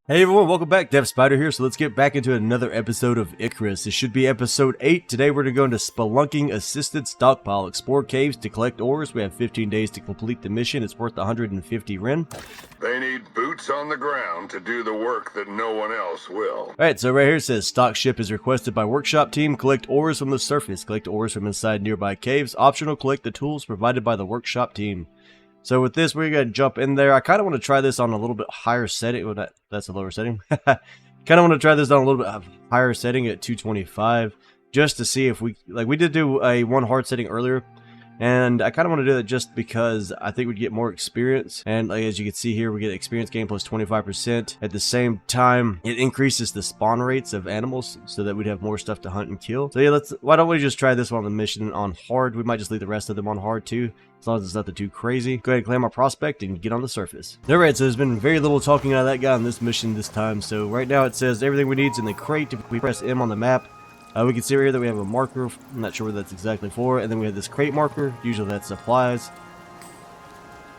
Hey everyone, welcome back. Dev Spider here. So let's get back into another episode of Icarus. This should be episode 8. Today we're going to go into Spelunking Assisted Stockpile. Explore caves to collect ores. We have 15 days to complete the mission. It's worth 150 Ren. They need boots on the ground to do the work that no one else will. Alright, so right here it says stock ship is requested by workshop team. Collect ores from the surface. Collect ores from inside nearby caves. Optional, collect the tools provided by the workshop team. So with this, we're going to jump in there. I kind of want to try this on a little bit higher setting. Well, that's a lower setting. Kind of want to try this on a little bit higher setting at 225. Just to see if we did do a one hard setting earlier. And I kind of want to do that just because I think we'd get more experience. And as you can see here, we get experience gain plus 25%. At the same time, it increases the spawn rates of animals so that we'd have more stuff to hunt and kill. So yeah, why don't we just try this one on the mission on hard? We might just leave the rest of them on hard too, as long as it's nothing too crazy. Go ahead and claim our prospect and get on the surface. Alright, so there's been very little talking out of that guy on this mission this time. So right now it says everything we need is in the crate. If we press M on the map, we can see right here that we have a marker. I'm not sure what that's exactly for. And then we have this crate marker. Usually that's supplies.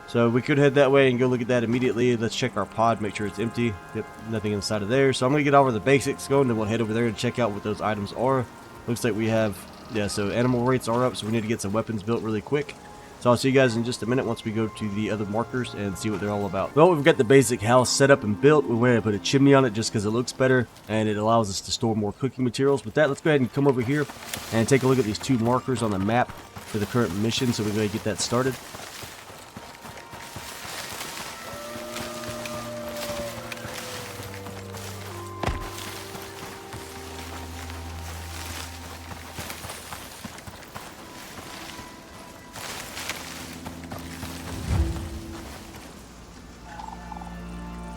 So we could head that way and go look at that immediately. Let's check our pod, make sure it's empty. Yep, nothing inside of there. So I'm going to get over the basics going, then we'll head over there and check out what those items are. Looks like we have, yeah, so animal rates are up, so we need to get some weapons built really quick. So I'll see you guys in just a minute once we go to the other markers and see what they're all about. Well, we've got the basic house set up and built. We went and put a chimney on it just because it looks better and it allows us to store more cooking materials. With that, let's go ahead and come over here and take a look at these two markers on the map for the current mission. So we're going to get that started.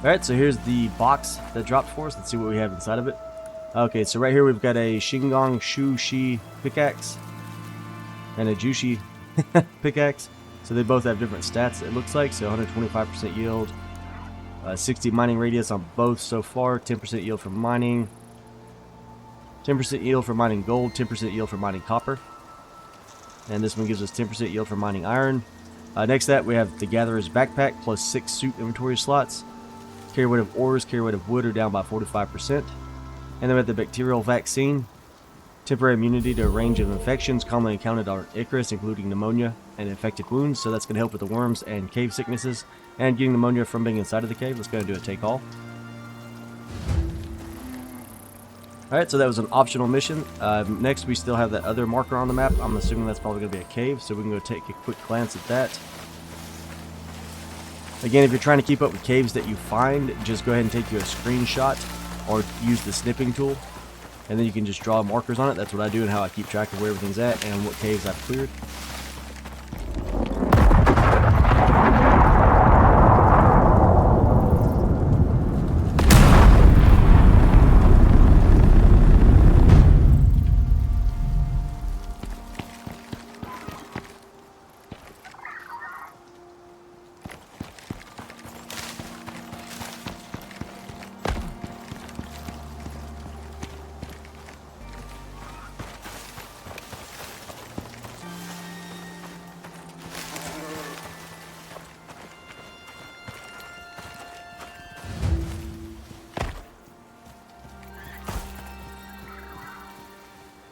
Alright, so here's the box that dropped for us. Let's see what we have inside of it. Okay, so right here we've got a Shingong Shu-Shi pickaxe and a Jushi pickaxe. So they both have different stats, it looks like. So 125% yield, 60 mining radius on both so far, 10% yield for mining, 10% yield for mining gold, 10% yield for mining copper. And this one gives us 10% yield for mining iron. Next to that, we have the Gatherer's Backpack plus 6 suit inventory slots. Carry weight of ores, carry weight of wood are down by 45%. And then we have the bacterial vaccine. Temporary immunity to a range of infections commonly encountered on Icarus, including pneumonia and infected wounds. So that's going to help with the worms and cave sicknesses and getting pneumonia from being inside of the cave. Let's go and do a take all. Alright, so that was an optional mission. Next, we still have that other marker on the map. I'm assuming that's probably going to be a cave, so we can go take a quick glance at that. Again, if you're trying to keep up with caves that you find, just go ahead and take you a screenshot or use the snipping tool. And then you can just draw markers on it. That's what I do and how I keep track of where everything's at and what caves I've cleared.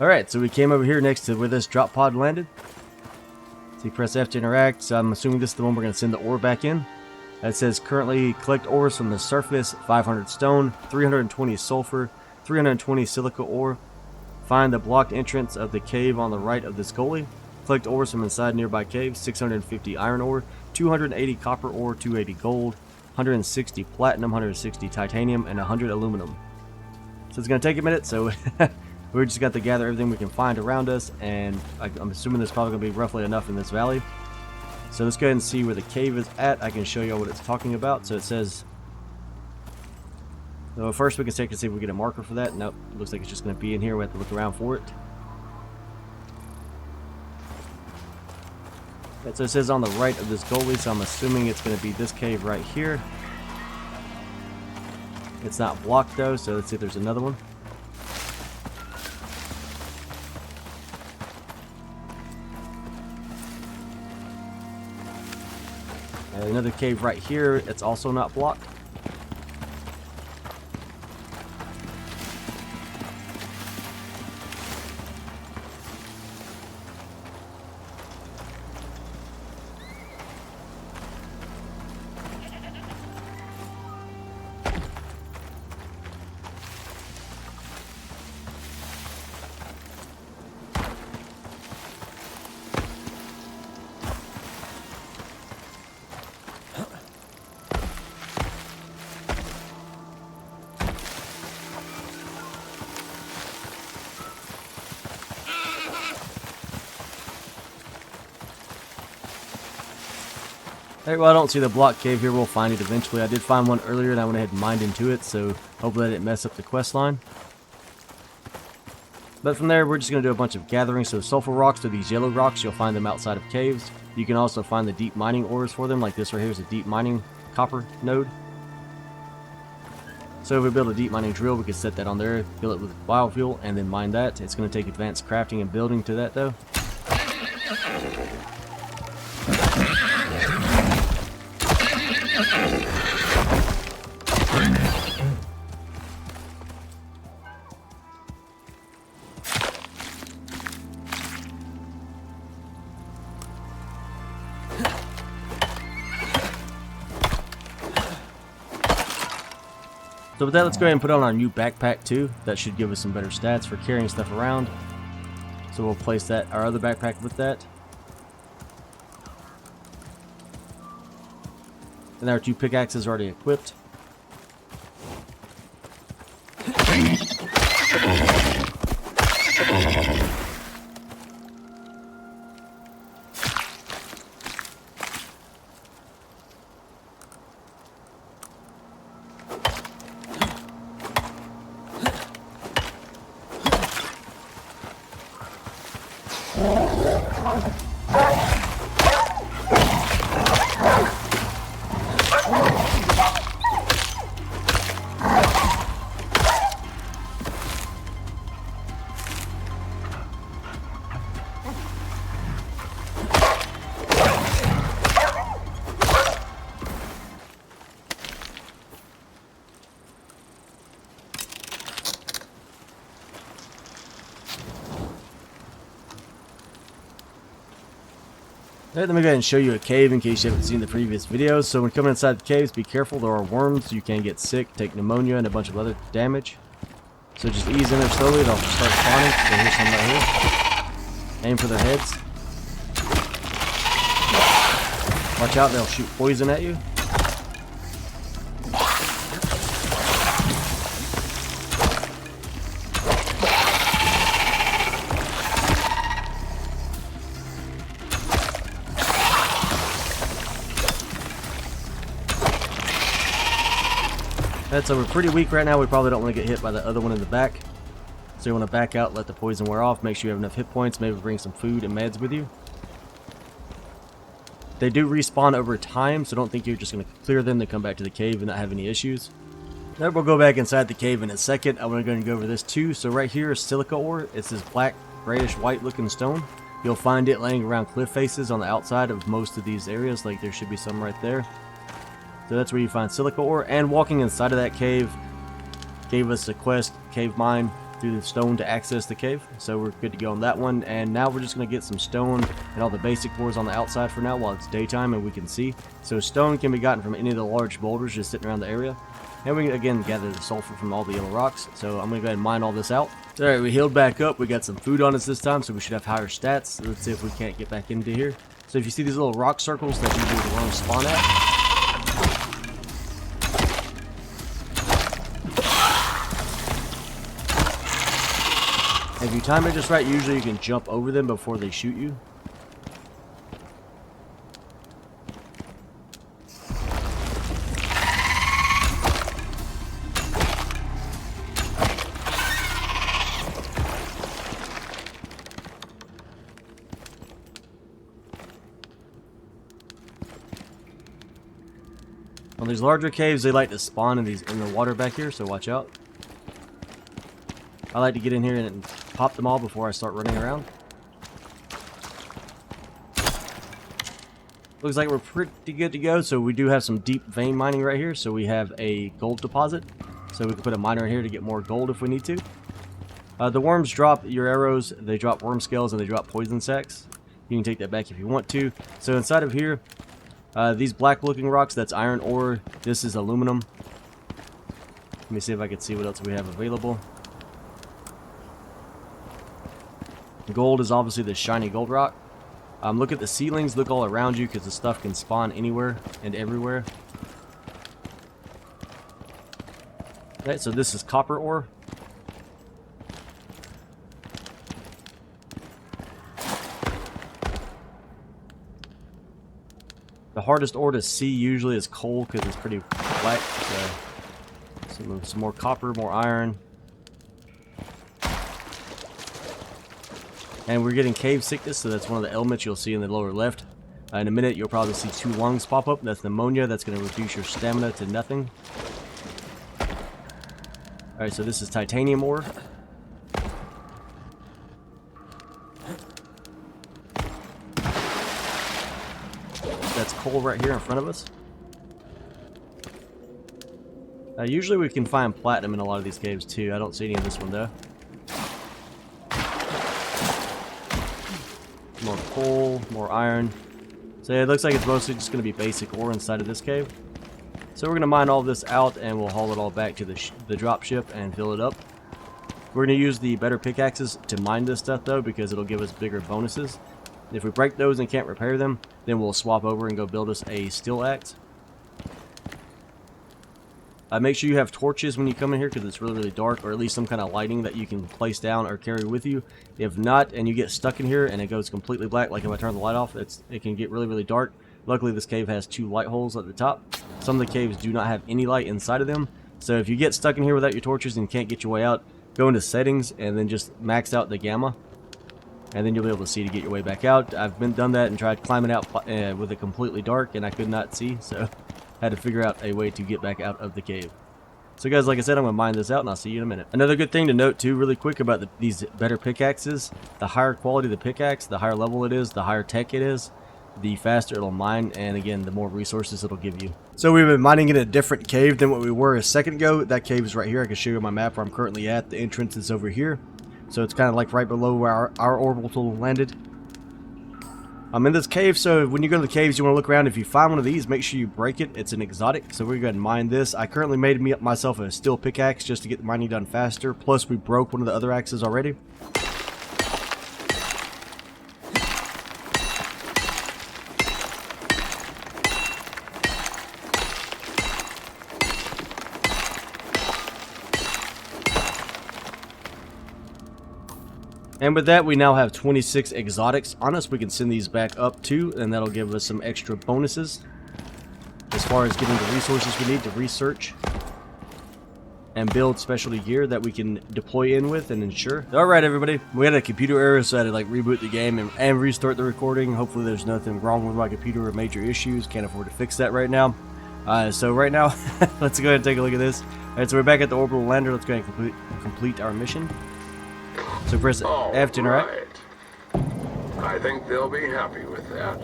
Alright, so we came over here next to where this drop pod landed. So you press F to interact. So I'm assuming this is the one we're going to send the ore back in. It says currently collect ores from the surface, 500 stone, 320 sulfur, 320 silica ore. Find the blocked entrance of the cave on the right of this gully. Collect ores from inside nearby caves, 650 iron ore, 280 copper ore, 280 gold, 160 platinum, 160 titanium, and 100 aluminum. So it's going to take a minute, so we're just got to gather everything we can find around us, and I'm assuming there's probably going to be roughly enough in this valley. So let's go ahead and see where the cave is at. I can show you what it's talking about. So it says, so first we can check to see if we get a marker for that. Nope, looks like it's just going to be in here. We have to look around for it. And so it says on the right of this gully, so I'm assuming it's going to be this cave right here. It's not blocked though, so let's see if there's another one. Another cave right here. It's also not blocked. Alright, well, I don't see the block cave here. We'll find it eventually. I did find one earlier and I went ahead and mined into it, so hopefully that didn't mess up the quest line. But from there, we're just going to do a bunch of gathering. So sulfur rocks are these yellow rocks. You'll find them outside of caves. You can also find the deep mining ores for them, like this right here is a deep mining copper node. So if we build a deep mining drill, we can set that on there, fill it with biofuel, and then mine that. It's going to take advanced crafting and building to that, though. So with that, let's go ahead and put on our new backpack too. That should give us some better stats for carrying stuff around. So we'll place that, our other backpack with that. And our 2 pickaxes are already equipped. Alright, let me go ahead and show you a cave in case you haven't seen the previous videos. So when coming inside the caves, be careful. There are worms. You can get sick, take pneumonia, and a bunch of other damage. So just ease in there slowly. They'll start spawning. So here's some right here. Aim for their heads. Watch out, they'll shoot poison at you. So we're pretty weak right now. We probably don't want to get hit by the other one in the back. So you want to back out, let the poison wear off, make sure you have enough hit points, maybe bring some food and meds with you. They do respawn over time, so don't think you're just going to clear them to come back to the cave and not have any issues. Then we'll go back inside the cave in a second. I'm going to go over this too. So right here is silica ore. It's this black, grayish white looking stone. You'll find it laying around cliff faces on the outside of most of these areas. Like there should be some right there. So that's where you find silica ore, and walking inside of that cave gave us a quest, cave mine, through the stone to access the cave. So we're good to go on that one, and now we're just going to get some stone and all the basic ores on the outside for now while it's daytime and we can see. So stone can be gotten from any of the large boulders just sitting around the area. And we can again gather the sulfur from all the yellow rocks. So I'm going to go ahead and mine all this out. Alright, we healed back up. We got some food on us this time, so we should have higher stats. Let's see if we can't get back into here. So if you see these little rock circles, that's usually the worms spawn at. If you time it just right, usually you can jump over them before they shoot you. On these larger caves, they like to spawn in the water back here, so watch out. I like to get in here and pop them all before I start running around. Looks like we're pretty good to go. So we do have some deep vein mining right here. So we have a gold deposit. So we can put a miner in here to get more gold if we need to. The worms drop your arrows. They drop worm scales and they drop poison sacks. You can take that back if you want to. So inside of here, these black looking rocks, that's iron ore. This is aluminum. Let me see if I can see what else we have available. Gold is obviously the shiny gold rock. Look at the ceilings, look all around you because the stuff can spawn anywhere and everywhere. Alright, so this is copper ore. The hardest ore to see usually is coal because it's pretty black. So some more copper, more iron. And we're getting cave sickness, so that's one of the elements you'll see in the lower left. In a minute, you'll probably see 2 lungs pop up. That's pneumonia. That's going to reduce your stamina to nothing. Alright, so this is titanium ore. That's coal right here in front of us. Usually we can find platinum in a lot of these caves too. I don't see any in this one though. More coal, more iron. So yeah, it looks like it's mostly just going to be basic ore inside of this cave. So we're going to mine all this out and we'll haul it all back to the drop ship and fill it up. We're going to use the better pickaxes to mine this stuff though, because it'll give us bigger bonuses. If we break those and can't repair them, then we'll swap over and go build us a steel axe. Make sure you have torches when you come in here because it's really, really dark, or at least some kind of lighting that you can place down or carry with you. If not, and you get stuck in here and it goes completely black, like if I turn the light off, it can get really, really dark. Luckily, this cave has 2 light holes at the top. Some of the caves do not have any light inside of them. So if you get stuck in here without your torches and can't get your way out, go into settings and then just max out the gamma. And then you'll be able to see to get your way back out. I've done that and tried climbing out with it completely dark and I could not see, so had to figure out a way to get back out of the cave. So guys, like I said, I'm going to mine this out and I'll see you in a minute. Another good thing to note too, really quick about these better pickaxes, the higher quality the pickaxe, the higher level it is, the higher tech it is, the faster it'll mine, and again, the more resources it'll give you. So we've been mining in a different cave than what we were a second ago. That cave is right here. I can show you on my map where I'm currently at. The entrance is over here. So it's kind of like right below where our orbital landed. I'm in this cave, so when you go to the caves, you want to look around. If you find one of these, make sure you break it. It's an exotic, so we're going to go ahead and mine this. I currently made myself a steel pickaxe just to get the mining done faster. Plus, we broke one of the other axes already. And with that, we now have 26 exotics on us. We can send these back up too, and that'll give us some extra bonuses as far as getting the resources we need to research and build specialty gear that we can deploy in with and ensure. Alright everybody, we had a computer error, so I had to like reboot the game and restart the recording. Hopefully there's nothing wrong with my computer or major issues. Can't afford to fix that right now. So right now, let's go ahead and take a look at this. Alright, so we're back at the orbital lander. Let's go ahead and complete our mission. So press F to interact. I think they'll be happy with that.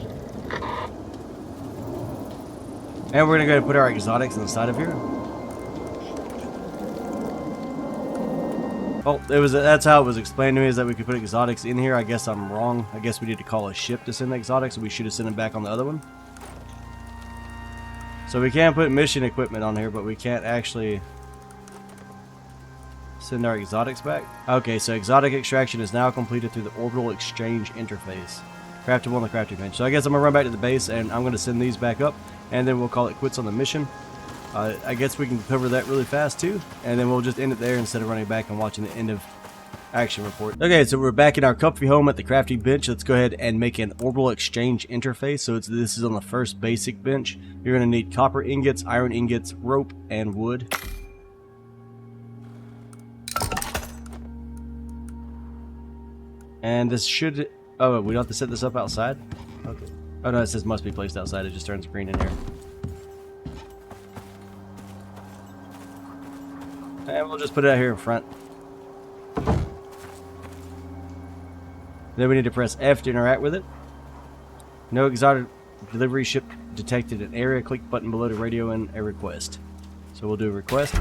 And we're going to go ahead and put our exotics inside of here. Oh, that's how it was explained to me, is that we could put exotics in here. I guess I'm wrong. I guess we need to call a ship to send the exotics, so we should have sent them back on the other one. So we can put mission equipment on here, but we can't actually send our exotics back. Okay, so exotic extraction is now completed through the orbital exchange interface. Crafted on the crafting bench. So I guess I'm gonna run back to the base and I'm gonna send these back up, and then we'll call it quits on the mission. I guess we can cover that really fast too, and then we'll just end it there instead of running back and watching the end of action report. Okay, so we're back in our comfy home at the crafting bench. Let's go ahead and make an orbital exchange interface. So this is on the first basic bench. You're gonna need copper ingots, iron ingots, rope, and wood. And this should... Oh, we don't have to set this up outside? Okay. Oh no, it says must be placed outside. It just turns green in here. And we'll just put it out here in front. Then we need to press F to interact with it. No exotic delivery ship detected in area. Click button below to radio in a request. So we'll do a request.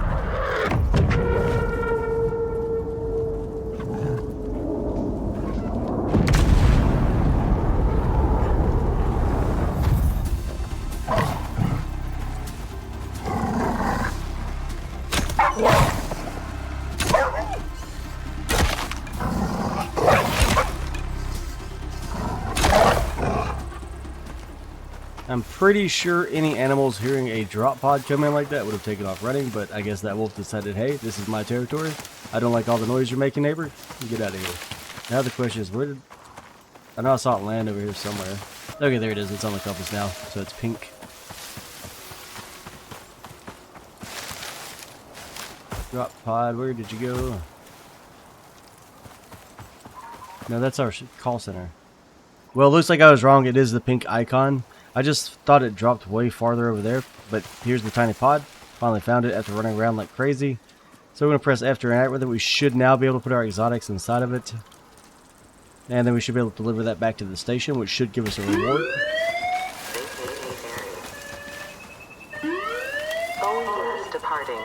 I'm pretty sure any animals hearing a drop pod come in like that would have taken off running, but I guess that wolf decided, hey, this is my territory. I don't like all the noise you're making, neighbor. Get out of here. Now the question is, where did... I know I saw it land over here somewhere. Okay, there it is. It's on the compass now, so it's pink. Drop pod, where did you go? No, that's our call center. Well, it looks like I was wrong. It is the pink icon. I just thought it dropped way farther over there, but here's the tiny pod. Finally found it after running around like crazy. So we're going to press F to interact with it. We should now be able to put our exotics inside of it. And then we should be able to deliver that back to the station, which should give us a reward. Oh yes, departing.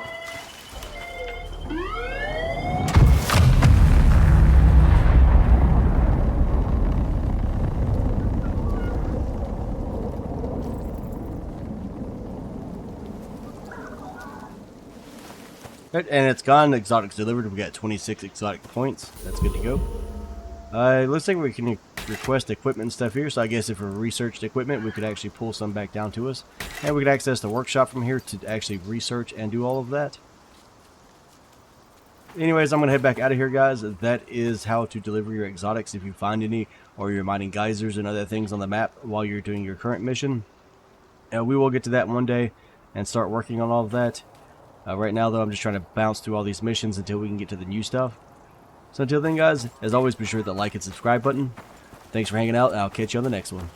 Right, and it's gone. Exotics delivered. We got 26 exotic points. That's good to go. It looks like we can request equipment and stuff here. So I guess if we researched equipment, we could actually pull some back down to us. And we could access the workshop from here to actually research and do all of that. Anyways, I'm going to head back out of here, guys. That is how to deliver your exotics if you find any, or you're mining geysers and other things on the map while you're doing your current mission. We will get to that one day and start working on all of that. Right now, though, I'm just trying to bounce through all these missions until we can get to the new stuff. So until then, guys, as always, be sure to hit that like and subscribe button. Thanks for hanging out, and I'll catch you on the next one.